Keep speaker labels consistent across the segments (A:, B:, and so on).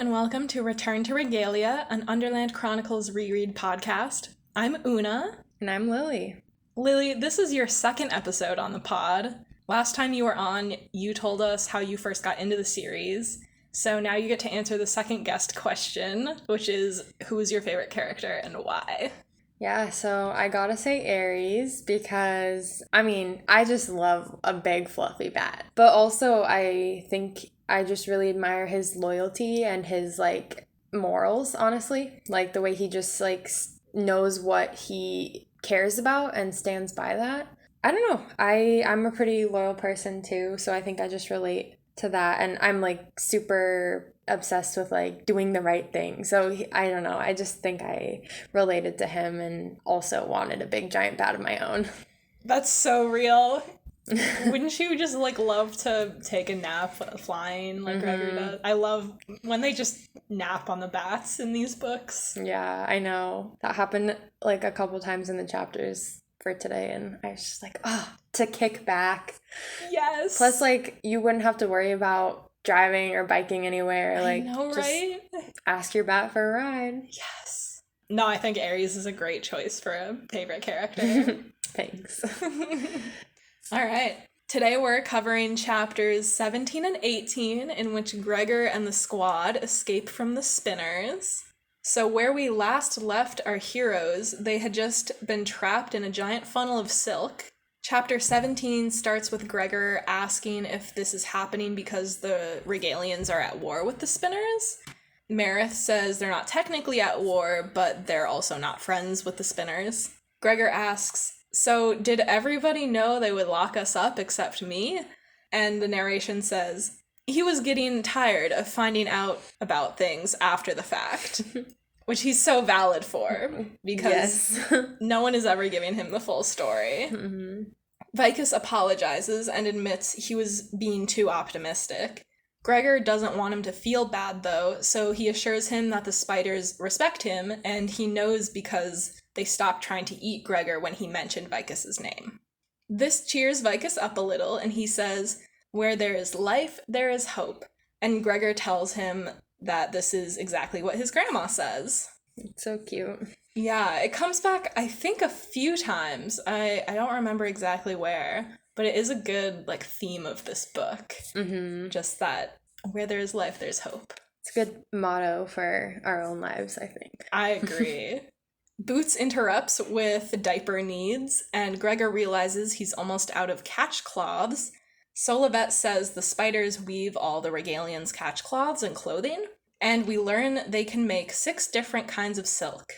A: and welcome to Return to Regalia, an Underland Chronicles reread podcast. I'm Oona.
B: And I'm Lily.
A: Lily, this is your second episode on the pod. Last time you were on, you told us how you first got into the series. So now you get to answer the second guest question, which is, who is your favorite character and why?
B: Yeah, so I gotta say Aries because, I just love a big fluffy bat. But also I think I just really admire his loyalty and his, morals, honestly. Like, the way he just, knows what he cares about and stands by that. I don't know. I'm a pretty loyal person, too, so I think I just relate to that. And I'm, super obsessed with, doing the right thing. So, I don't know. I just think I related to him and also wanted a big, giant bat of my own.
A: That's so real. Wouldn't you just love to take a nap flying like Gregor does? I love when they just nap on the bats in these books.
B: Yeah, I know. That happened a couple times in the chapters for today, and I was just to kick back.
A: Yes.
B: Plus, you wouldn't have to worry about driving or biking anywhere.
A: I know, right?
B: Just ask your bat for a ride.
A: Yes. No, I think Aries is a great choice for a favorite character.
B: Thanks.
A: All right. Today we're covering chapters 17 and 18, in which Gregor and the squad escape from the spinners. So where we last left our heroes, they had just been trapped in a giant funnel of silk. Chapter 17 starts with Gregor asking if this is happening because the Regalians are at war with the spinners. Mareth says they're not technically at war, but they're also not friends with the spinners. Gregor asks, so did everybody know they would lock us up except me? And the narration says, he was getting tired of finding out about things after the fact. Which he's so valid for, because no one is ever giving him the full story.
B: Mm-hmm.
A: Vicus apologizes and admits he was being too optimistic. Gregor doesn't want him to feel bad, though, so he assures him that the spiders respect him, and he knows because they stopped trying to eat Gregor when he mentioned Vicus's name. This cheers Vicus up a little, and he says, where there is life, there is hope. And Gregor tells him that this is exactly what his grandma says.
B: It's so cute.
A: Yeah, it comes back, I think, a few times. I don't remember exactly where, but it is a good, theme of this book.
B: Mm-hmm.
A: Just that where there is life, there's hope.
B: It's a good motto for our own lives, I think.
A: I agree. Boots interrupts with diaper needs, and Gregor realizes he's almost out of catch cloths. Solivet says the spiders weave all the Regalians' catch cloths and clothing, and we learn they can make 6 different kinds of silk.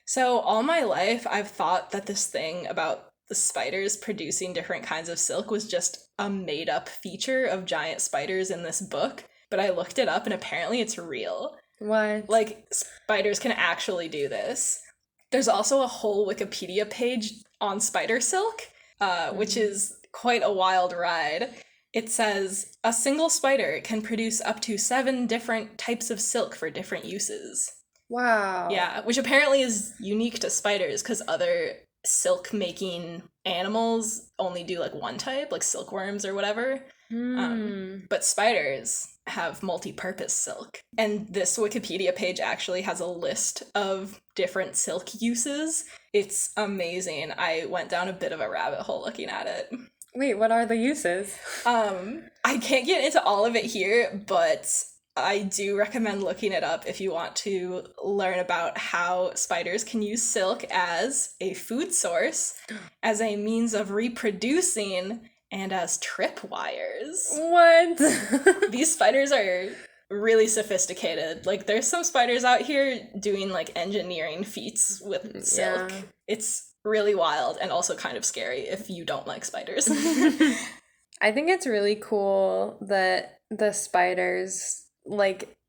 A: So all my life, I've thought that this thing about the spiders producing different kinds of silk was just a made-up feature of giant spiders in this book, but I looked it up and apparently it's real.
B: What?
A: Spiders can actually do this. There's also a whole Wikipedia page on spider silk, which is quite a wild ride. It says, a single spider can produce up to 7 different types of silk for different uses.
B: Wow.
A: Yeah, which apparently is unique to spiders, because other silk-making animals only do, one type, silkworms or whatever. But spiders have multi-purpose silk. And this Wikipedia page actually has a list of different silk uses. It's amazing. I went down a bit of a rabbit hole looking at it.
B: Wait, what are the uses?
A: I can't get into all of it here, but I do recommend looking it up if you want to learn about how spiders can use silk as a food source, as a means of reproducing, and as tripwires.
B: What?
A: These spiders are really sophisticated. There's some spiders out here doing, engineering feats with silk.
B: Yeah.
A: It's really wild and also kind of scary if you don't like spiders.
B: I think it's really cool that the spiders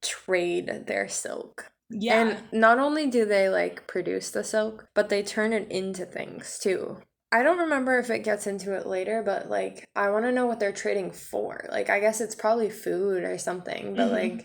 B: trade their silk.
A: Yeah.
B: And not only do they produce the silk, but they turn it into things too. I don't remember if it gets into it later, but I want to know what they're trading for. I guess it's probably food or something, but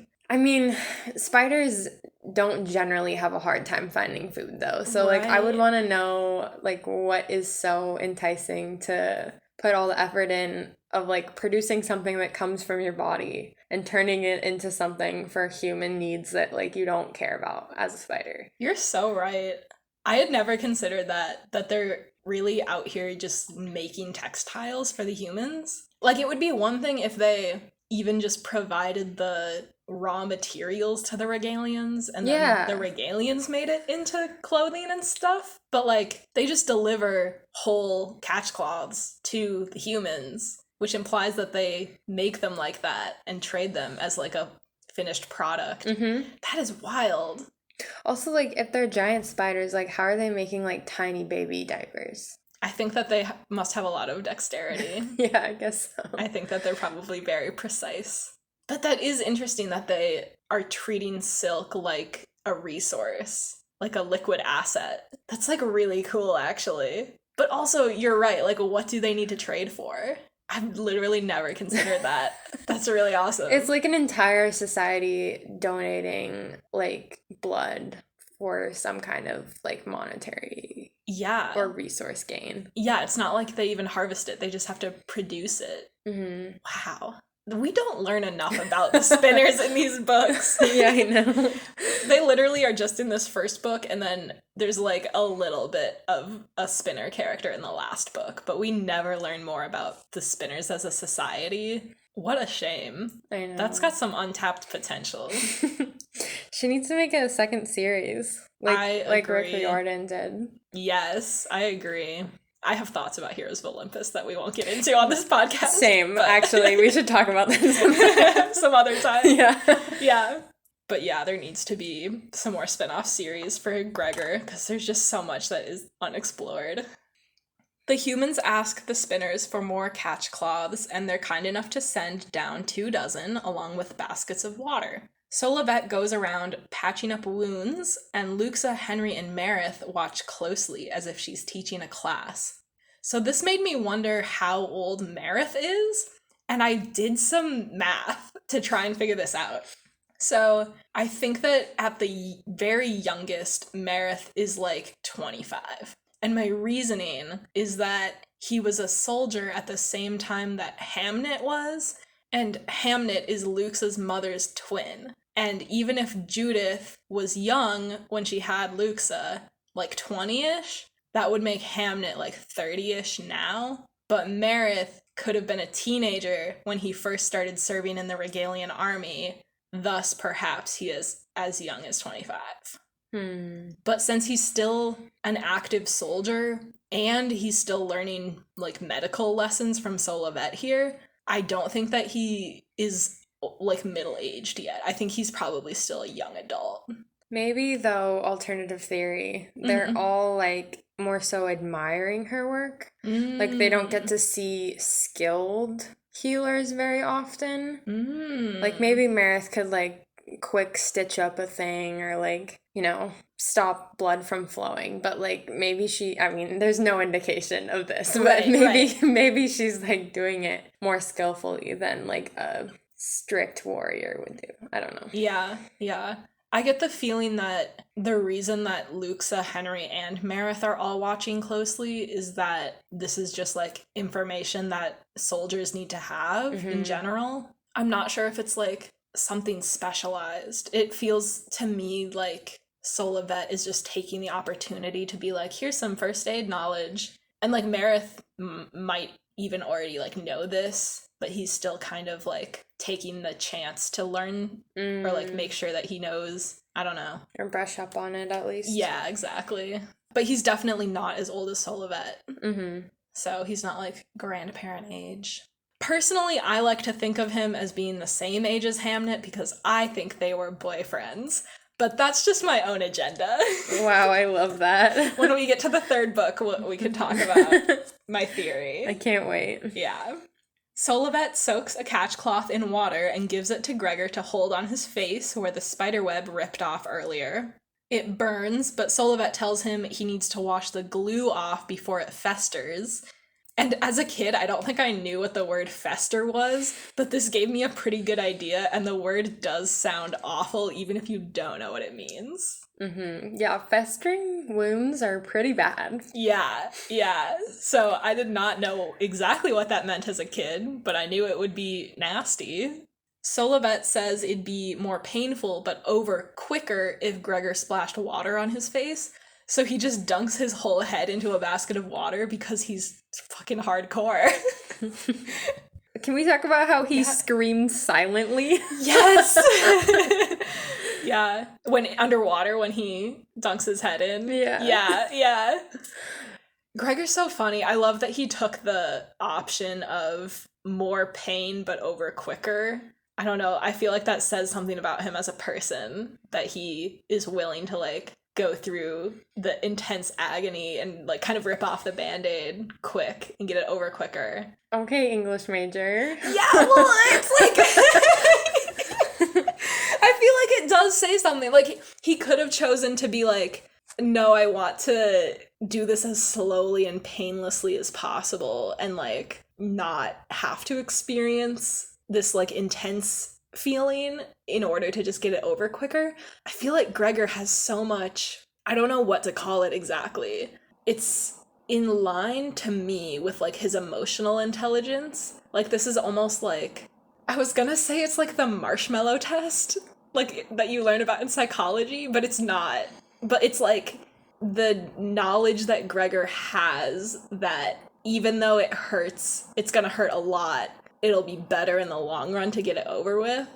B: spiders don't generally have a hard time finding food though. So
A: right.
B: I would want to know what is so enticing to put all the effort in of like producing something that comes from your body and turning it into something for human needs that like you don't care about as a spider.
A: You're so right. I had never considered that they're really out here just making textiles for the humans. Like, it would be one thing if they even just provided the raw materials to the regalians and then the regalians made it into clothing and stuff. But, like, they just deliver whole catch cloths to the humans, which implies that they make them like that and trade them as, like, a finished product.
B: Mm-hmm.
A: That is wild.
B: Also, like, if they're giant spiders, like, how are they making, like, tiny baby diapers?
A: I think that they must have a lot of dexterity.
B: Yeah, I guess so.
A: I think that they're probably very precise. But that is interesting that they are treating silk like a resource, like a liquid asset. That's, like, really cool, actually. But also, you're right, like, what do they need to trade for? I've literally never considered that. That's really awesome.
B: It's like an entire society donating, like, blood for some kind of, like, monetary or resource gain.
A: Yeah, it's not like they even harvest it. They just have to produce it.
B: Mm-hmm.
A: Wow. We don't learn enough about the spinners in these books.
B: Yeah, I know.
A: They literally are just in this first book, and then there's, like, a little bit of a spinner character in the last book, but we never learn more about the spinners as a society. What a shame.
B: I know.
A: That's got some untapped potential.
B: She needs to make a second series. Like Rick Riordan did.
A: Yes, I agree. I have thoughts about Heroes of Olympus that we won't get into on this podcast.
B: Same, actually. We should talk about this
A: some other time.
B: Yeah.
A: Yeah. But yeah, there needs to be some more spin-off series for Gregor, because there's just so much that is unexplored. The humans ask the spinners for more catch cloths, and they're kind enough to send down 24 along with baskets of water. Solovette goes around patching up wounds, and Luxa, Henry, and Mareth watch closely as if she's teaching a class. So this made me wonder how old Mareth is, and I did some math to try and figure this out. So I think that at the very youngest, Mareth is like 25. And my reasoning is that he was a soldier at the same time that Hamnet was, and Hamnet is Luxa's mother's twin. And even if Judith was young when she had Luxa, like 20-ish, that would make Hamnet like 30-ish now. But Mareth could have been a teenager when he first started serving in the Regalian army, thus perhaps he is as young as 25. But since he's still an active soldier, and he's still learning, like, medical lessons from Solovette here, I don't think that he is, like, middle-aged yet. I think he's probably still a young adult.
B: Maybe, though, alternative theory, they're all, like, more so admiring her work. Like, they don't get to see skilled healers very often. Like, maybe Mareth could, like, quick stitch up a thing or, like, you know, stop blood from flowing, but, like, maybe there's no indication of this, but maybe she's, like, doing it more skillfully than, like, a strict warrior would do. I don't know.
A: Yeah. I get the feeling that the reason that Luxa, Henry, and Mareth are all watching closely is that this is just, like, information that soldiers need to have in general. I'm not sure if it's, like, something specialized. It feels to me like Solovette is just taking the opportunity to be like, here's some first aid knowledge. And, like, Mareth might even already, like, know this, but he's still kind of, like, taking the chance to learn or, like, make sure that he knows. I don't know.
B: Or brush up on it, at least.
A: Yeah, exactly. But he's definitely not as old as Solovette. So he's not, like, grandparent age. Personally, I like to think of him as being the same age as Hamnet because I think they were boyfriends. But that's just my own agenda.
B: Wow, I love that.
A: When we get to the third book, we can talk about my theory.
B: I can't wait.
A: Yeah. Solovette soaks a catchcloth in water and gives it to Gregor to hold on his face where the spiderweb ripped off earlier. It burns, but Solovette tells him he needs to wash the glue off before it festers. And as a kid, I don't think I knew what the word fester was, but this gave me a pretty good idea, and the word does sound awful even if you don't know what it means.
B: Mm-hmm. Yeah, festering wounds are pretty bad.
A: Yeah. So I did not know exactly what that meant as a kid, but I knew it would be nasty. Solovet says it'd be more painful but over quicker if Gregor splashed water on his face. So he just dunks his whole head into a basket of water because he's fucking hardcore.
B: Can we talk about how he screams silently?
A: Yes! Yeah. When underwater, when he dunks his head in. Yeah. Gregor's so funny. I love that he took the option of more pain but over quicker. I don't know. I feel like that says something about him as a person, that he is willing to, like, go through the intense agony and, like, kind of rip off the Band-Aid quick and get it over quicker.
B: Okay, English major.
A: Yeah, well, it's like... I feel like it does say something. Like, he could have chosen to be like, no, I want to do this as slowly and painlessly as possible and, like, not have to experience this, like, intense feeling in order to just get it over quicker. I feel like Gregor has so much, I don't know what to call it exactly. It's in line to me with, like, his emotional intelligence. Like, this is almost like, I was gonna say it's like the marshmallow test, like, that you learn about in psychology, but it's not. But it's like the knowledge that Gregor has that even though it hurts, it's gonna hurt a lot, it'll be better in the long run to get it over with.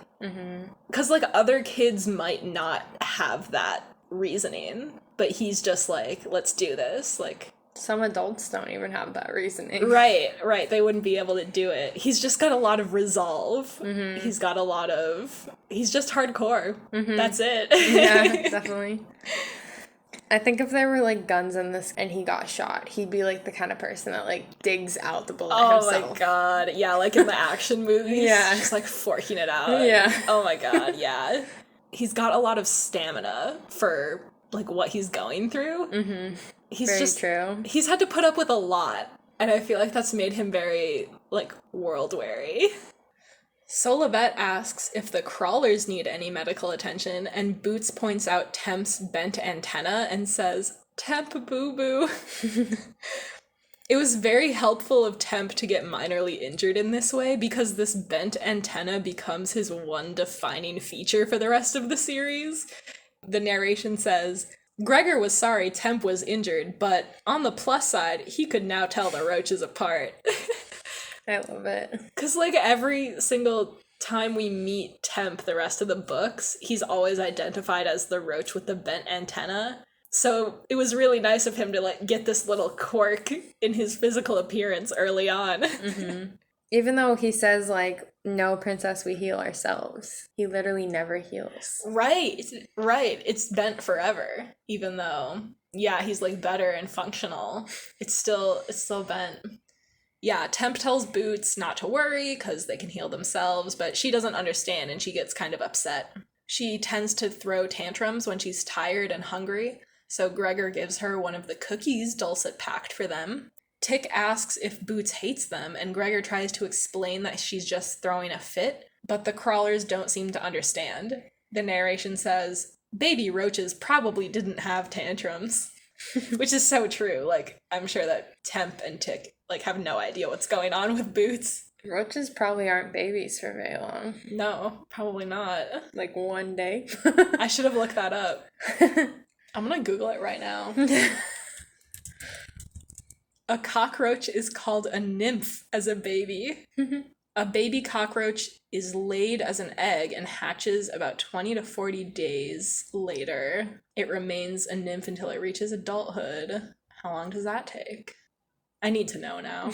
A: Because, like, other kids might not have that reasoning, but he's just like, let's do this. Like,
B: some adults don't even have that reasoning.
A: Right. They wouldn't be able to do it. He's just got a lot of resolve. He's got a lot of... He's just hardcore. That's it.
B: Yeah, definitely. I think if there were, like, guns in this and he got shot, he'd be, like, the kind of person that, like, digs out the bullet himself.
A: Oh my god. Yeah, like in the action movies.
B: Yeah.
A: Just, like, forking it out.
B: Yeah.
A: Oh my god, yeah. He's got a lot of stamina for, like, what he's going through. He's
B: very
A: just
B: true.
A: He's had to put up with a lot, and I feel like that's made him very, like, world-weary. Solovet asks if the crawlers need any medical attention, and Boots points out Temp's bent antenna and says, "Temp boo-boo." It was very helpful of Temp to get minorly injured in this way, because this bent antenna becomes his one defining feature for the rest of the series. The narration says, Gregor was sorry Temp was injured, but on the plus side, he could now tell the roaches apart.
B: I love it.
A: Because, like, every single time we meet Temp the rest of the books, he's always identified as the roach with the bent antenna. So it was really nice of him to, like, get this little quirk in his physical appearance early on.
B: Even though he says, like, no, princess, we heal ourselves. He literally never heals.
A: Right. It's bent forever, even though, yeah, he's, like, better and functional. It's still bent. Yeah, Temp tells Boots not to worry, because they can heal themselves, but she doesn't understand, and she gets kind of upset. She tends to throw tantrums when she's tired and hungry, so Gregor gives her one of the cookies Dulcet packed for them. Tick asks if Boots hates them, and Gregor tries to explain that she's just throwing a fit, but the crawlers don't seem to understand. The narration says, baby roaches probably didn't have tantrums. Which is so true. Like, I'm sure that Temp and Tick, like, have no idea what's going on with Boots.
B: Roaches probably aren't babies for very long.
A: No, probably not.
B: Like, one day.
A: I should have looked that up. I'm gonna Google it right now. A cockroach is called a nymph as a baby. A baby cockroach is laid as an egg and hatches about 20 to 40 days later. It remains a nymph until it reaches adulthood. How long does that take? I need to know now.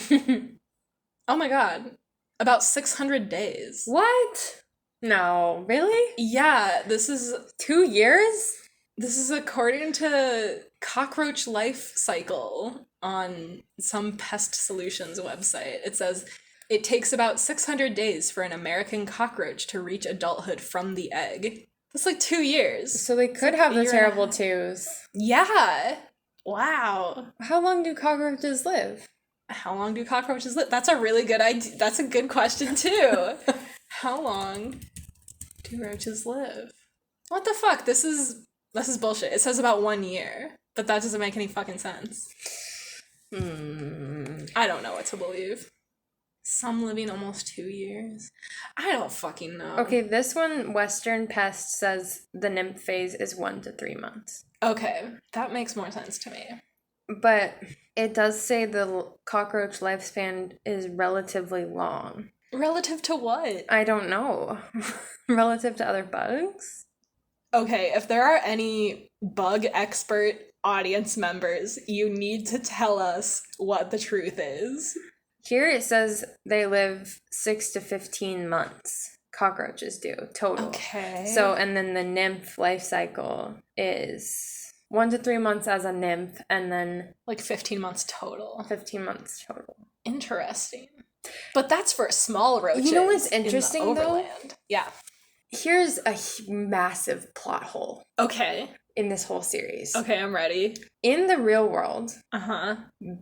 A: Oh my god. About 600 days.
B: What? No, really?
A: Yeah, this is
B: 2 years?
A: This is according to Cockroach Life Cycle on some pest solutions website. It says, it takes about 600 days for an American cockroach to reach adulthood from the egg. That's like 2 years.
B: So they could have the terrible twos.
A: Yeah. Wow.
B: How long do cockroaches live?
A: How long do cockroaches live? That's a really good idea. That's a good question, too. How long do roaches live? What the fuck? This is bullshit. It says about 1 year, but that doesn't make any fucking sense. I don't know what to believe. Some living almost 2 years. I don't fucking know.
B: Okay, this one, Western Pest, says the nymph phase is 1 to 3 months.
A: Okay, that makes more sense to me.
B: But it does say the cockroach lifespan is relatively long.
A: Relative to what?
B: I don't know. Relative to other bugs?
A: Okay, if there are any bug expert audience members, you need to tell us what the truth is.
B: Here it says they live 6 to 15 months. Cockroaches do, total.
A: Okay.
B: So, and then the nymph life cycle is 1 to 3 months as a nymph, and then...
A: like 15 months total.
B: 15 months total.
A: Interesting. But that's for small roaches.
B: You know what's interesting,
A: in the
B: though?
A: Overland. Yeah.
B: Here's a massive plot hole.
A: Okay.
B: In this whole series.
A: Okay, I'm ready.
B: In the real world,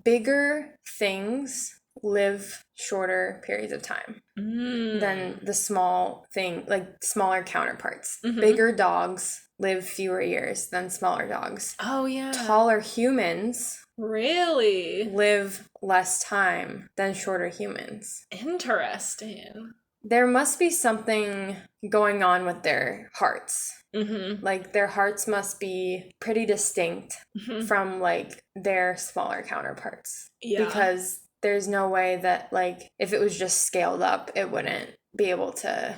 A: bigger
B: things live shorter periods of time than the small thing, like smaller counterparts. Bigger dogs live fewer years than smaller dogs.
A: Oh, yeah.
B: Taller humans
A: really
B: live less time than shorter humans.
A: Interesting.
B: There must be something going on with their hearts. Like, their hearts must be pretty distinct from, like, their smaller counterparts.
A: Yeah.
B: Because there's no way that, like, if it was just scaled up, it wouldn't be able to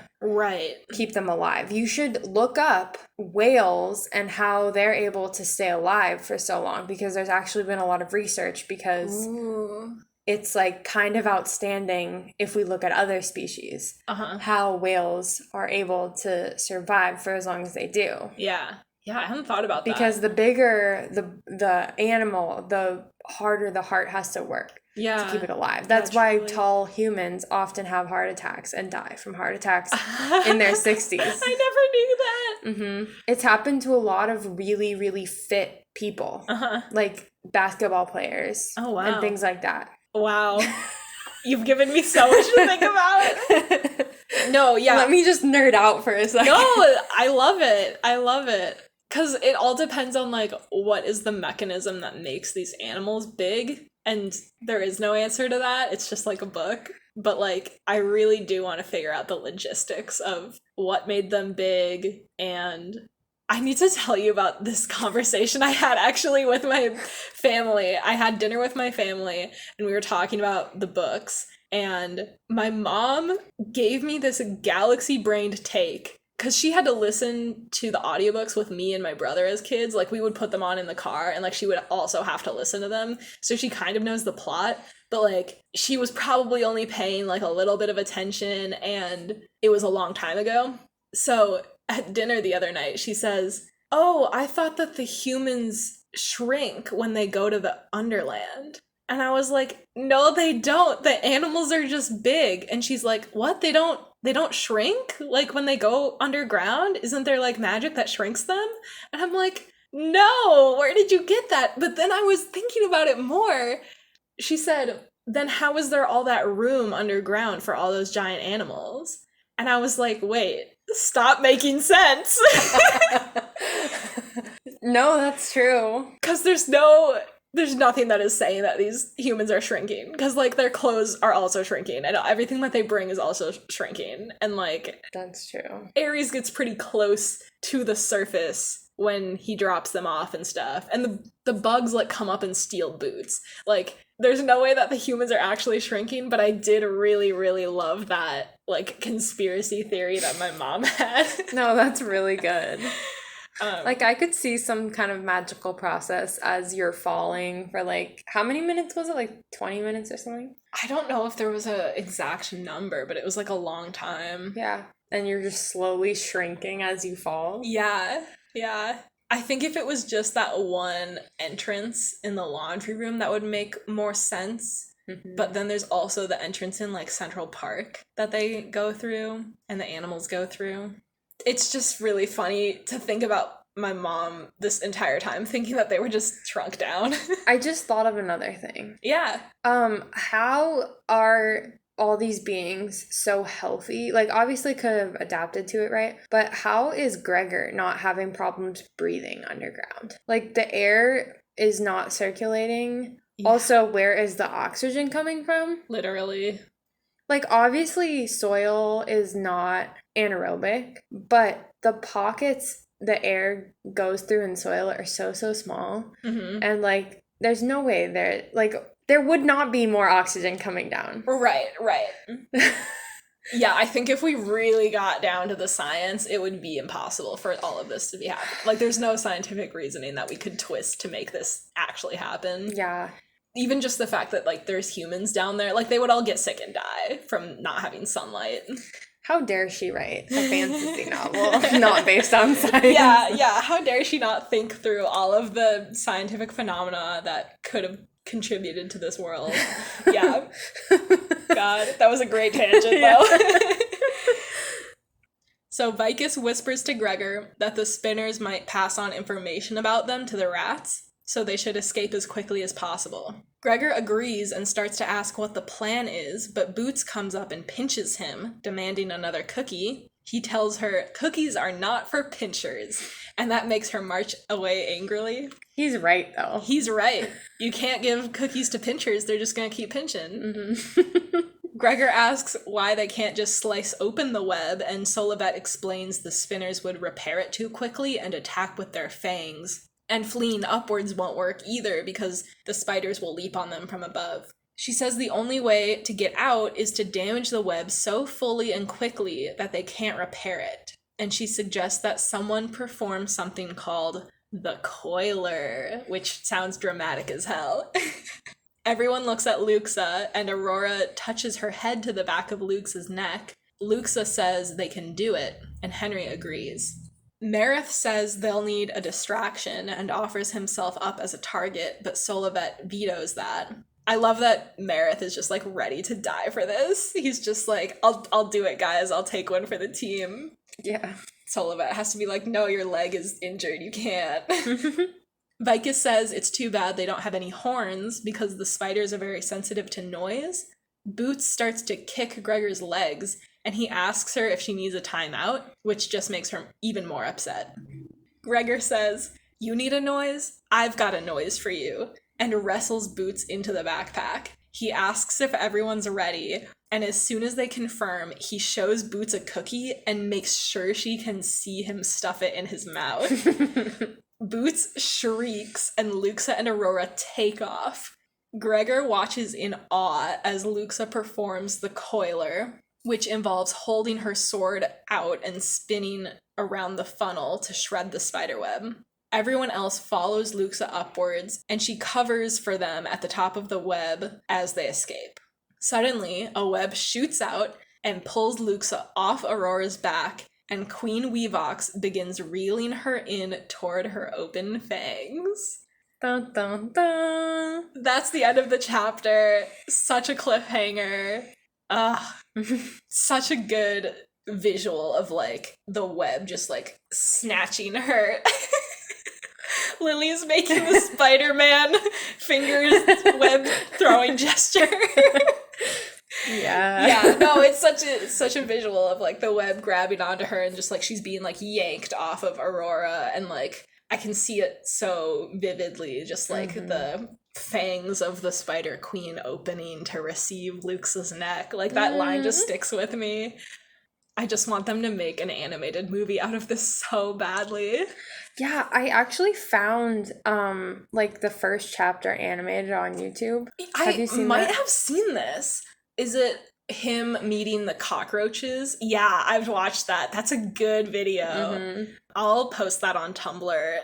B: keep them alive. You should look up whales and how they're able to stay alive for so long, because there's actually been a lot of research, because it's, like, kind of outstanding if we look at other species, how whales are able to survive for as long as they do.
A: Yeah, I hadn't thought about that.
B: Because the bigger the animal, the harder the heart has to work to keep it alive. That's why tall humans often have heart attacks and die from heart attacks in their 60s.
A: I never knew that.
B: It's happened to a lot of really, really fit people, like basketball players and things like that.
A: Wow. You've given me so much to think about. No, yeah.
B: Let me just nerd out for a second.
A: No, I love it. Because it all depends on, like, what is the mechanism that makes these animals big? And there is no answer to that. It's just, like, a book. But, like, I really do want to figure out the logistics of what made them big. And I need to tell you about this conversation I had, actually, with my family. I had dinner with my family, and we were talking about the books. And my mom gave me this galaxy-brained take, because she had to listen to the audiobooks with me and my brother as kids. Like, we would put them on in the car, and, like, she would also have to listen to them. So she kind of knows the plot, but, like, she was probably only paying, like, a little bit of attention, and it was a long time ago. So at dinner the other night, she says, "Oh, I thought that the humans shrink when they go to the Underland." And I was like, "No, they don't. The animals are just big." And she's like, "What? They don't shrink? Like, when they go underground? Isn't there, like, magic that shrinks them?" And I'm like, "No, where did you get that?" But then I was thinking about it more. She said, "Then how is there all that room underground for all those giant animals?" And I was like, wait, stop making sense.
B: No, that's true.
A: Because there's nothing that is saying that these humans are shrinking. Because, like, their clothes are also shrinking. And everything that they bring is also shrinking. And, like...
B: that's true.
A: Ares gets pretty close to the surface when he drops them off and stuff. And the bugs, like, come up and steal boots. Like, there's no way that the humans are actually shrinking, but I did really, really love that, like, conspiracy theory that my mom had.
B: No, that's really good. Like, I could see some kind of magical process as you're falling for, like, how many minutes was it? Like, 20 minutes or something?
A: I don't know if there was a exact number, but it was, like, a long time.
B: Yeah. And you're just slowly shrinking as you fall.
A: Yeah. I think if it was just that one entrance in the laundry room, that would make more sense. But then there's also the entrance in, like, Central Park that they go through and the animals go through. It's just really funny to think about my mom this entire time thinking that they were just shrunk down.
B: I just thought of another thing.
A: Yeah.
B: How are all these beings so healthy? Like, obviously could have adapted to it, right? But how is Gregor not having problems breathing underground? Like, the air is not circulating. Yeah. Also, where is the oxygen coming from?
A: Literally.
B: Like, obviously soil is not anaerobic, but the pockets the air goes through in soil are so small. Mm-hmm. And, like, there's no way there would not be more oxygen coming down.
A: Right. Yeah, I think if we really got down to the science, it would be impossible for all of this to be happening. Like, there's no scientific reasoning that we could twist to make this actually happen.
B: Yeah.
A: Even just the fact that, like, there's humans down there, like, they would all get sick and die from not having sunlight.
B: How dare she write a fantasy novel not based on science?
A: Yeah. How dare she not think through all of the scientific phenomena that could have contributed to this world. Yeah. God, that was a great tangent, though. So Vicus whispers to Gregor that the spinners might pass on information about them to the rats, so they should escape as quickly as possible. Gregor agrees and starts to ask what the plan is, but Boots comes up and pinches him, demanding another cookie. He tells her cookies are not for pinchers, and that makes her march away angrily.
B: He's right, though.
A: He's right. You can't give cookies to pinchers, they're just gonna keep pinching. Mm-hmm. Gregor asks why they can't just slice open the web, and Solivet explains the spinners would repair it too quickly and attack with their fangs. And fleeing upwards won't work either because the spiders will leap on them from above. She says the only way to get out is to damage the web so fully and quickly that they can't repair it. And she suggests that someone perform something called the coiler, which sounds dramatic as hell. Everyone looks at Luxa, and Aurora touches her head to the back of Luxa's neck. Luxa says they can do it, and Henry agrees. Mareth says they'll need a distraction and offers himself up as a target, but Solivet vetoes that. I love that Mareth is just, like, ready to die for this. He's just like, I'll do it, guys. I'll take one for the team.
B: Yeah.
A: Solivet has to be like, no, your leg is injured. You can't. Vicus says it's too bad they don't have any horns because the spiders are very sensitive to noise. Boots starts to kick Gregor's legs, and he asks her if she needs a timeout, which just makes her even more upset. Gregor says, you need a noise? I've got a noise for you, and wrestles Boots into the backpack. He asks if everyone's ready, and as soon as they confirm, he shows Boots a cookie and makes sure she can see him stuff it in his mouth. Boots shrieks, and Luxa and Aurora take off. Gregor watches in awe as Luxa performs the coiler, which involves holding her sword out and spinning around the funnel to shred the spiderweb. Everyone else follows Luxa upwards, and she covers for them at the top of the web as they escape. Suddenly, a web shoots out and pulls Luxa off Aurora's back, and Queen Weevox begins reeling her in toward her open fangs.
B: Dun, dun, dun.
A: That's the end of the chapter. Such a cliffhanger. Such a good visual of, like, the web just, like, snatching her. Lily's making the Spider-Man fingers web throwing gesture. Yeah, no, it's such a visual of, like, the web grabbing onto her and just, like, she's being, like, yanked off of Aurora, and, like, I can see it so vividly, just, like, the fangs of the Spider Queen opening to receive Luxa's neck. Like, that line just sticks with me. I just want them to make an animated movie out of this so badly.
B: Yeah, I actually found, like, the first chapter animated on YouTube. Have you seen that?
A: I might have seen this. Is it him meeting the cockroaches? Yeah, I've watched that. That's a good video. Mm-hmm. I'll post that on Tumblr,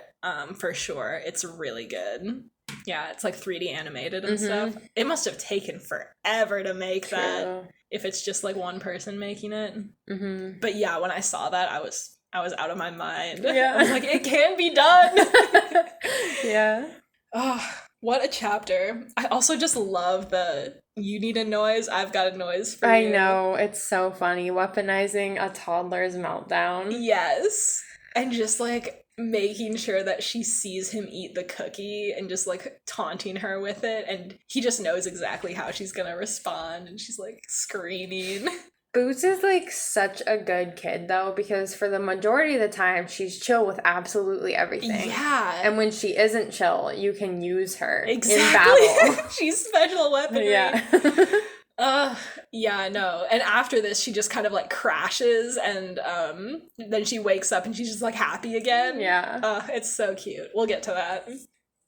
A: for sure. It's really good. Yeah, it's, like, 3D animated and stuff. It must have taken forever to make that, if it's just, like, one person making it. Mm-hmm. But yeah, when I saw that, I was out of my mind. Yeah. I was like, it can be done!
B: Yeah.
A: Oh, what a chapter. I also just love the, you need a noise, I've got a noise for you.
B: I know, it's so funny. Weaponizing a toddler's meltdown.
A: Yes. And just, like, making sure that she sees him eat the cookie and just like taunting her with it, and he just knows exactly how she's gonna respond, and she's like screaming.
B: Boots is like such a good kid though, because for the majority of the time she's chill with absolutely everything.
A: Yeah.
B: And when she isn't chill, you can use her
A: exactly.
B: in battle.
A: She's special weaponry.
B: Yeah.
A: Yeah, no. And after this, she just kind of like crashes, and then she wakes up and she's just like happy again.
B: Yeah.
A: It's so cute. We'll get to that.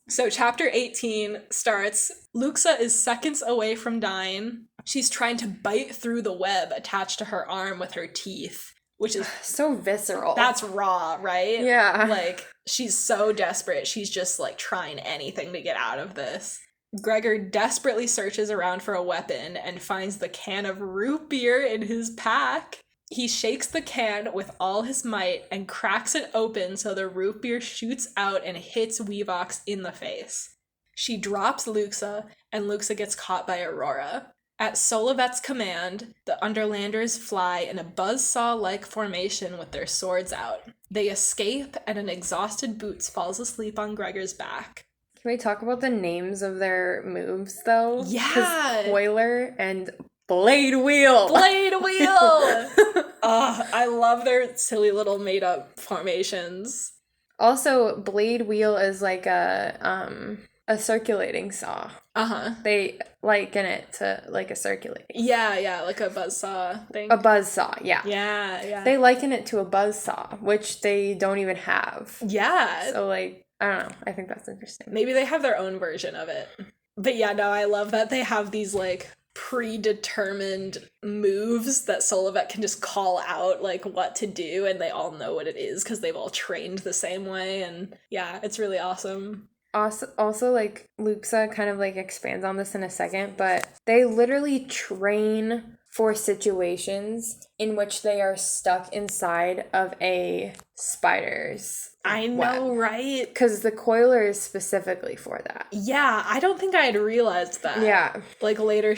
A: So chapter 18 starts. Luxa is seconds away from dying. She's trying to bite through the web attached to her arm with her teeth, which is
B: so visceral.
A: That's raw, right?
B: Yeah.
A: Like, she's so desperate. She's just like trying anything to get out of this. Gregor desperately searches around for a weapon and finds the can of root beer in his pack. He shakes the can with all his might and cracks it open so the root beer shoots out and hits Weevox in the face. She drops Luxa, and Luxa gets caught by Aurora. At Solovet's command, the Underlanders fly in a buzzsaw-like formation with their swords out. They escape, and an exhausted Boots falls asleep on Gregor's back.
B: Can we talk about the names of their moves, though?
A: Yeah!
B: Spoiler and Blade Wheel!
A: Blade Wheel! I love their silly little made-up formations.
B: Also, Blade Wheel is like a circulating saw.
A: Uh-huh.
B: They liken it to like a circulating.
A: Yeah, like a buzzsaw thing.
B: A buzzsaw, yeah.
A: Yeah.
B: They liken it to a buzzsaw, which they don't even have.
A: Yeah.
B: So, like, I don't know. I think that's interesting.
A: Maybe they have their own version of it. But yeah, no, I love that they have these, like, predetermined moves that Solovet can just call out, like, what to do, and they all know what it is because they've all trained the same way, and yeah, it's really awesome.
B: Also, like, Luxa kind of, like, expands on this in a second, but they literally train for situations in which they are stuck inside of a spider's
A: I know,
B: web.
A: right?
B: Because the coiler is specifically for that.
A: Yeah, I don't think I had realized that.
B: Yeah.
A: Like, later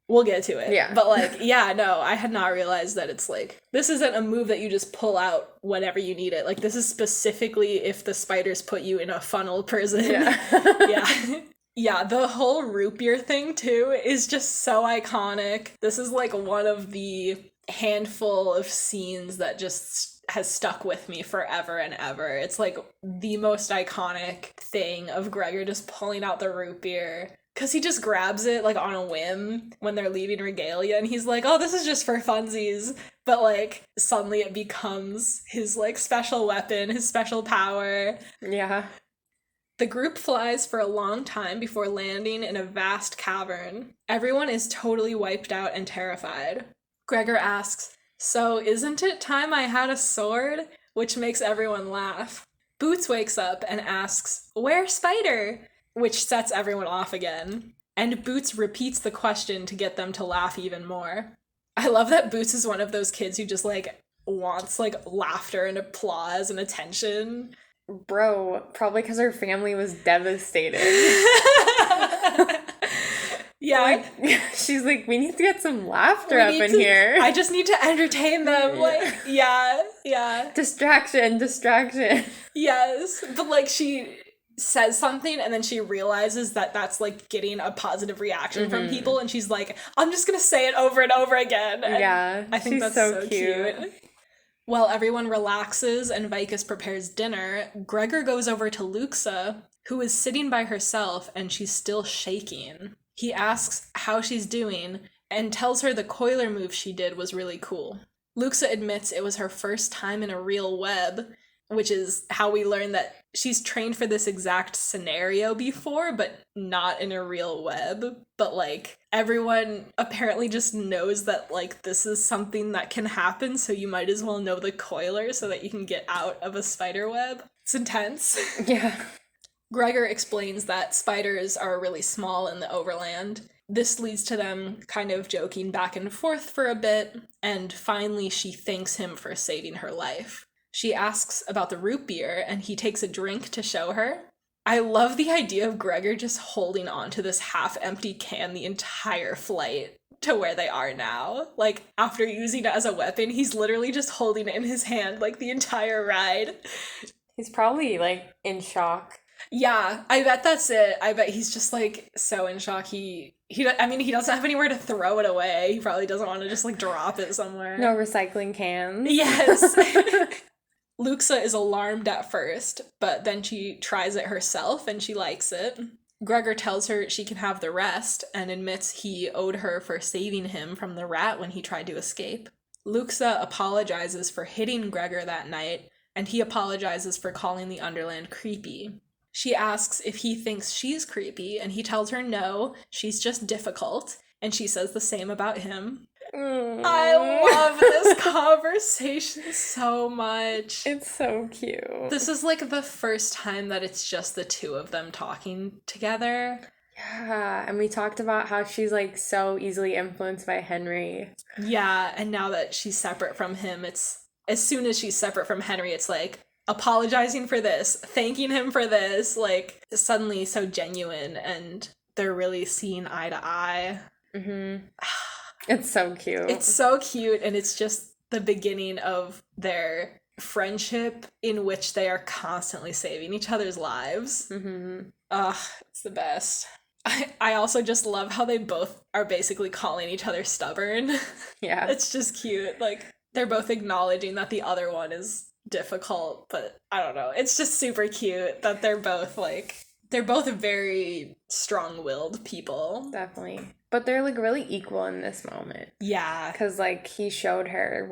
A: we'll get to it.
B: Yeah.
A: But, like, yeah, no, I had not realized that it's, like, this isn't a move that you just pull out whenever you need it. Like, this is specifically if the spiders put you in a funnel prison.
B: Yeah.
A: Yeah. Yeah, the whole root beer thing, too, is just so iconic. This is, like, one of the handful of scenes that just has stuck with me forever and ever. It's, like, the most iconic thing of Gregor just pulling out the root beer. Because he just grabs it, like, on a whim when they're leaving Regalia, and he's like, oh, this is just for funsies. But, like, suddenly it becomes his, like, special weapon, his special power.
B: Yeah.
A: The group flies for a long time before landing in a vast cavern. Everyone is totally wiped out and terrified. Gregor asks, so isn't it time I had a sword? Which makes everyone laugh. Boots wakes up and asks, where's Spider? Which sets everyone off again. And Boots repeats the question to get them to laugh even more. I love that Boots is one of those kids who just, like, wants, like, laughter and applause and attention.
B: Bro, probably because her family was devastated.
A: Yeah.
B: Like, she's like, we need to get some laughter up in here.
A: I just need to entertain them. Like, yeah.
B: Distraction.
A: Yes. But, like, she says something and then she realizes that that's, like, getting a positive reaction from people, and she's like, I'm just gonna say it over and over again. And
B: yeah.
A: I think that's so cute. While everyone relaxes and Vicus prepares dinner, Gregor goes over to Luxa, who is sitting by herself and she's still shaking. He asks how she's doing and tells her the coiler move she did was really cool. Luxa admits it was her first time in a real web, which is how we learn that she's trained for this exact scenario before, but not in a real web. But, like, everyone apparently just knows that, like, this is something that can happen, so you might as well know the coiler so that you can get out of a spider web. It's intense.
B: Yeah.
A: Gregor explains that spiders are really small in the overland. This leads to them kind of joking back and forth for a bit, and finally she thanks him for saving her life. She asks about the root beer, and he takes a drink to show her. I love the idea of Gregor just holding on to this half-empty can the entire flight to where they are now. Like, after using it as a weapon, he's literally just holding it in his hand, like, the entire ride.
B: He's probably, like, in shock.
A: Yeah, I bet that's it. I bet he's just like so in shock. I mean, he doesn't have anywhere to throw it away. He probably doesn't want to just like drop it somewhere.
B: No recycling cans.
A: Yes. Luxa is alarmed at first, but then she tries it herself and she likes it. Gregor tells her she can have the rest and admits he owed her for saving him from the rat when he tried to escape. Luxa apologizes for hitting Gregor that night, and he apologizes for calling the Underland creepy. She asks if he thinks she's creepy, and he tells her no, she's just difficult, and she says the same about him. I love this conversation so much.
B: It's so cute.
A: This is like the first time that it's just the two of them talking together.
B: Yeah, and we talked about how she's like so easily influenced by Henry.
A: Yeah, and now that she's separate from him, it's as soon as she's separate from Henry, it's like apologizing for this, thanking him for this, like suddenly so genuine, and they're really seeing eye to eye.
B: Mm-hmm. It's so cute.
A: It's so cute, and it's just the beginning of their friendship in which they are constantly saving each other's lives.
B: Mm-hmm.
A: It's the best. I also just love how they both are basically calling each other stubborn.
B: Yeah.
A: It's just cute. Like, they're both acknowledging that the other one is difficult, but I don't know. It's just super cute that they're both very strong-willed people.
B: Definitely. But they're like really equal in this moment.
A: Yeah.
B: Because like he showed her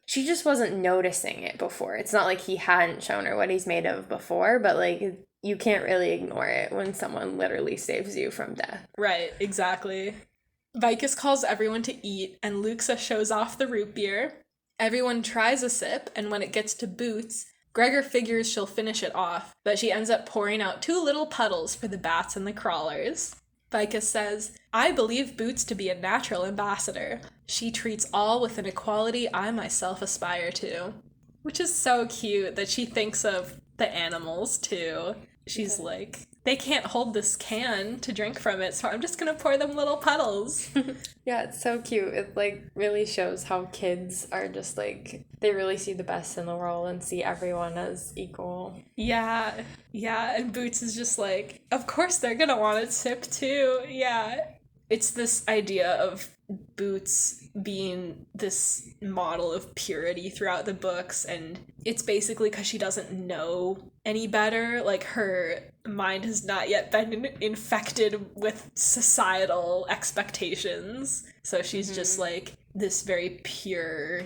B: she just wasn't noticing it before. It's not like he hadn't shown her what he's made of before, but like you can't really ignore it when someone literally saves you from death.
A: Right, exactly. Vicus calls everyone to eat, and Luxa shows off the root beer. Everyone tries a sip, and when it gets to Boots, Gregor figures she'll finish it off, but she ends up pouring out 2 little puddles for the bats and the crawlers. Vicus says, "I believe Boots to be a natural ambassador. She treats all with an equality I myself aspire to." Which is so cute that she thinks of the animals, too. She's like, they can't hold this can to drink from it, so I'm just gonna pour them little puddles.
B: Yeah, it's so cute. It like really shows how kids are just like, they really see the best in the world and see everyone as equal.
A: Yeah, and Boots is just like, of course they're gonna want to sip too. Yeah. It's this idea of Boots being this model of purity throughout the books, and it's basically because she doesn't know any better. Like, her mind has not yet been infected with societal expectations, so she's just like this very pure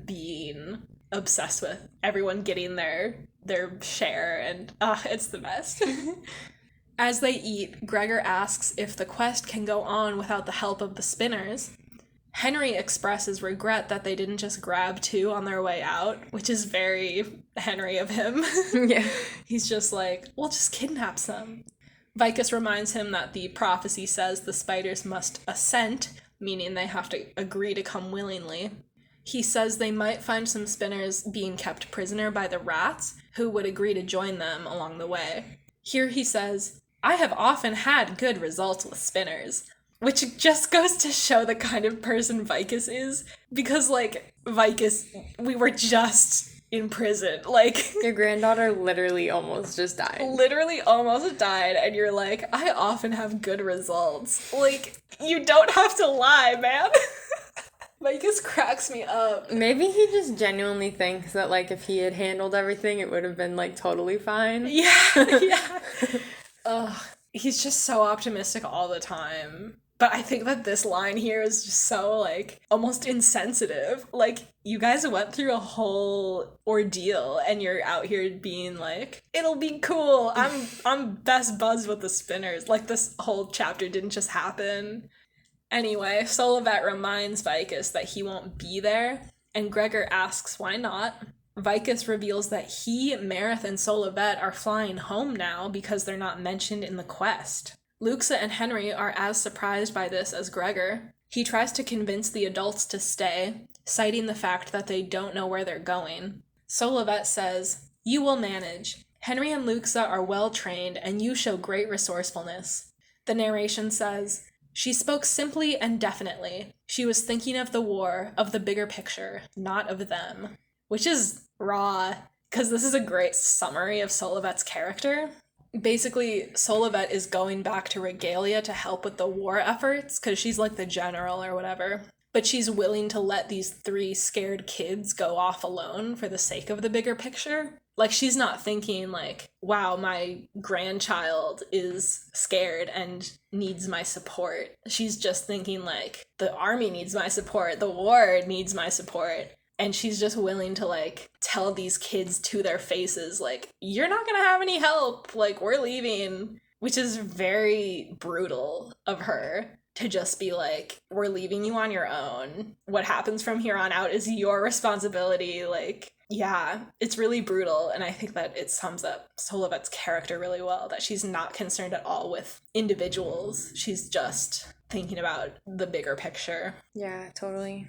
A: being obsessed with everyone getting their share, and it's the best. As they eat, Gregor asks if the quest can go on without the help of the spinners. Henry expresses regret that they didn't just grab 2 on their way out, which is very Henry of him.
B: Yeah.
A: He's just like, we'll just kidnap some. Vicus reminds him that the prophecy says the spiders must assent, meaning they have to agree to come willingly. He says they might find some spinners being kept prisoner by the rats, who would agree to join them along the way. Here he says, "I have often had good results with spinners," which just goes to show the kind of person Vicus is, because, like, Vicus, we were just in prison. Like,
B: your granddaughter literally almost just died.
A: And you're like, I often have good results. Like, you don't have to lie, man. Vicus cracks me up.
B: Maybe he just genuinely thinks that, like, if he had handled everything, it would have been, like, totally fine.
A: Yeah. Ugh, he's just so optimistic all the time. But I think that this line here is just so, like, almost insensitive. Like, you guys went through a whole ordeal, and you're out here being like, it'll be cool. I'm best buzzed with the spinners. Like, this whole chapter didn't just happen. Anyway, Solivet reminds Vicus that he won't be there, and Gregor asks why not. Vicus reveals that he, Mareth, and Solivet are flying home now because they're not mentioned in the quest. Luxa and Henry are as surprised by this as Gregor. He tries to convince the adults to stay, citing the fact that they don't know where they're going. Solivet says, "You will manage. Henry and Luxa are well trained, and you show great resourcefulness." The narration says, "She spoke simply and definitely. She was thinking of the war, of the bigger picture, not of them." Which is raw, because this is a great summary of Solivet's character. Basically, Solivet is going back to Regalia to help with the war efforts, because she's like the general or whatever. But she's willing to let these 3 scared kids go off alone for the sake of the bigger picture. Like, she's not thinking, like, wow, my grandchild is scared and needs my support. She's just thinking, like, the army needs my support, the war needs my support. And she's just willing to, like, tell these kids to their faces, like, you're not gonna have any help, like, we're leaving. Which is very brutal of her. To just be like, we're leaving you on your own. What happens from here on out is your responsibility. Like, yeah, it's really brutal. And I think that it sums up Solivet's character really well, that she's not concerned at all with individuals. She's just thinking about the bigger picture.
B: Yeah, totally.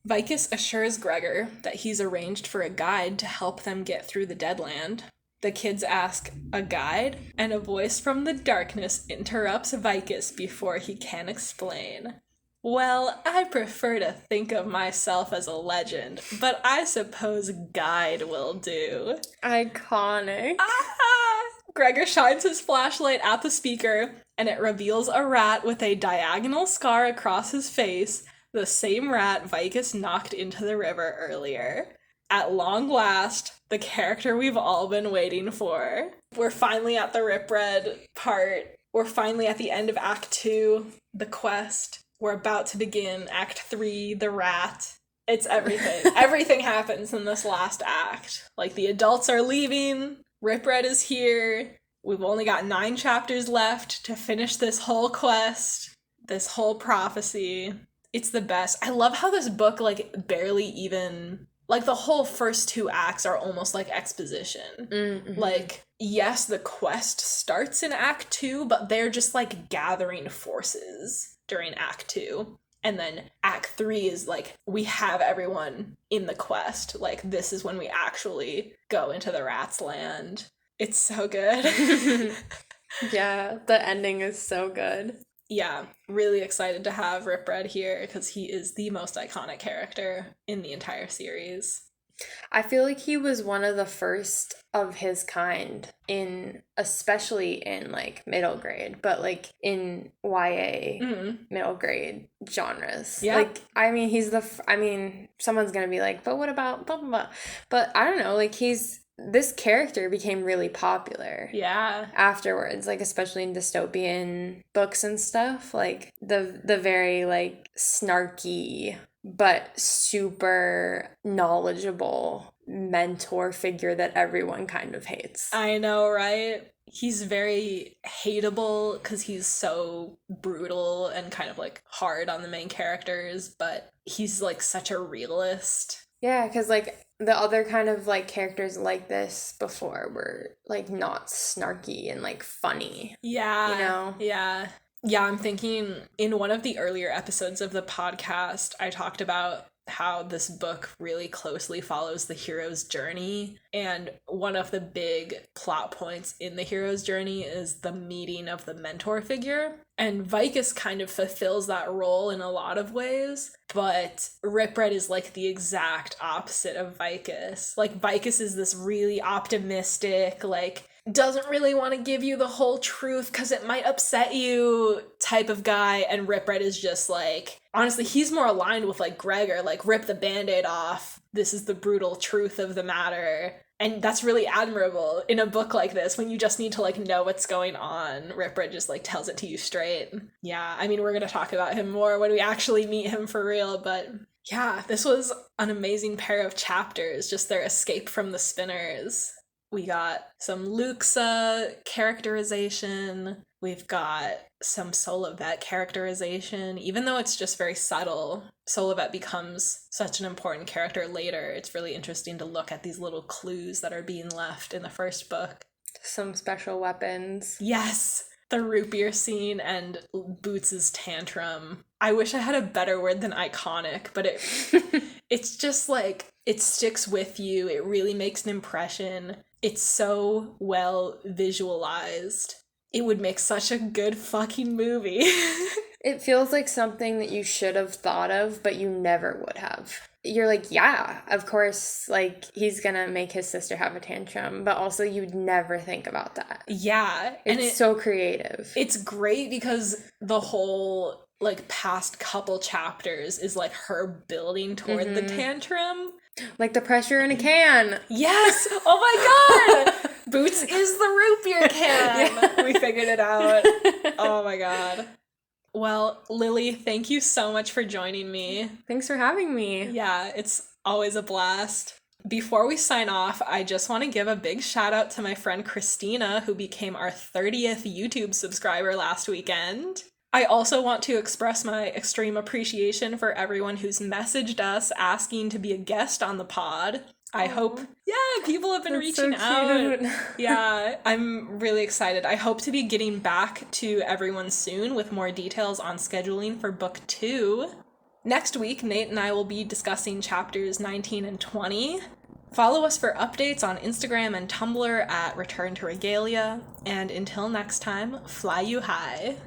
A: Vicus assures Gregor that he's arranged for a guide to help them get through the Deadland. The kids ask, a guide? And a voice from the darkness interrupts Vicus before he can explain. Well, I prefer to think of myself as a legend, but I suppose guide will do.
B: Iconic.
A: Ah! Gregor shines his flashlight at the speaker, and it reveals a rat with a diagonal scar across his face, the same rat Vicus knocked into the river earlier. At long last, the character we've all been waiting for. We're finally at the Ripred part. We're finally at the end of Act 2, the quest. We're about to begin Act 3, the rat. It's everything. Everything happens in this last act. Like, the adults are leaving, Ripred is here. We've only got 9 chapters left to finish this whole quest, this whole prophecy. It's the best. I love how this book, like, barely even... Like, the whole first 2 acts are almost like exposition.
B: Mm-hmm.
A: Like, yes, the quest starts in Act 2, but they're just, like, gathering forces during Act 2. And then Act 3 is, like, we have everyone in the quest. Like, this is when we actually go into the rat's land. It's so good.
B: Yeah, the ending is so good.
A: Yeah, really excited to have Ripred here because he is the most iconic character in the entire series.
B: I feel like he was one of the first of his kind especially in, like, middle grade, but, like, in YA middle grade genres.
A: Yeah.
B: Like, I mean, he's someone's gonna be like, but what about blah, blah, blah. But I don't know, like, this character became really popular.
A: Yeah.
B: Afterwards, like, especially in dystopian books and stuff, like, the very, like, snarky but super knowledgeable mentor figure that everyone kind of hates.
A: I know, right? He's very hateable because he's so brutal and kind of, like, hard on the main characters, but he's, like, such a realist.
B: Yeah, because, like, the other kind of, like, characters like this before were, like, not snarky and, like, funny.
A: Yeah.
B: You know?
A: Yeah. Yeah, I'm thinking in one of the earlier episodes of the podcast, I talked about how this book really closely follows the hero's journey. And one of the big plot points in the hero's journey is the meeting of the mentor figure. And Vicus kind of fulfills that role in a lot of ways, but Ripred is, like, the exact opposite of Vicus. Like, Vicus is this really optimistic, like, doesn't really want to give you the whole truth because it might upset you type of guy, and Ripred is just, like, honestly, he's more aligned with, like, Gregor, like, rip the band-aid off, this is the brutal truth of the matter. And that's really admirable in a book like this when you just need to, like, know what's going on. Ripred just, like, tells it to you straight. Yeah, I mean, we're going to talk about him more when we actually meet him for real, but yeah, this was an amazing pair of chapters, just their escape from the spinners. We got some Luxa characterization. We've got some Solivet characterization. Even though it's just very subtle, Solivet becomes such an important character later. It's really interesting to look at these little clues that are being left in the first book.
B: Some special weapons.
A: Yes! The root beer scene and Boots' tantrum. I wish I had a better word than iconic, but it's just, like, it sticks with you. It really makes an impression. It's so well visualized. It would make such a good fucking movie.
B: It feels like something that you should have thought of, but you never would have. you're like, yeah, of course, like, he's gonna make his sister have a tantrum, but also you'd never think about that.
A: Yeah.
B: It's so creative.
A: It's great because the whole, like, past couple chapters is, like, her building toward the tantrum.
B: Like the pressure in a can.
A: Yes! Oh my god! Boots is the root beer can! Yeah. We figured it out. Oh my god. Well, Lily, thank you so much for joining me.
B: Thanks for having me.
A: Yeah, it's always a blast. Before we sign off, I just want to give a big shout out to my friend Christina, who became our 30th YouTube subscriber last weekend. I also want to express my extreme appreciation for everyone who's messaged us asking to be a guest on the pod. I hope, people have been reaching out. Yeah, I'm really excited. I hope to be getting back to everyone soon with more details on scheduling for book 2. Next week, Nate and I will be discussing chapters 19 and 20. Follow us for updates on Instagram and Tumblr at Return to Regalia. And until next time, fly you high.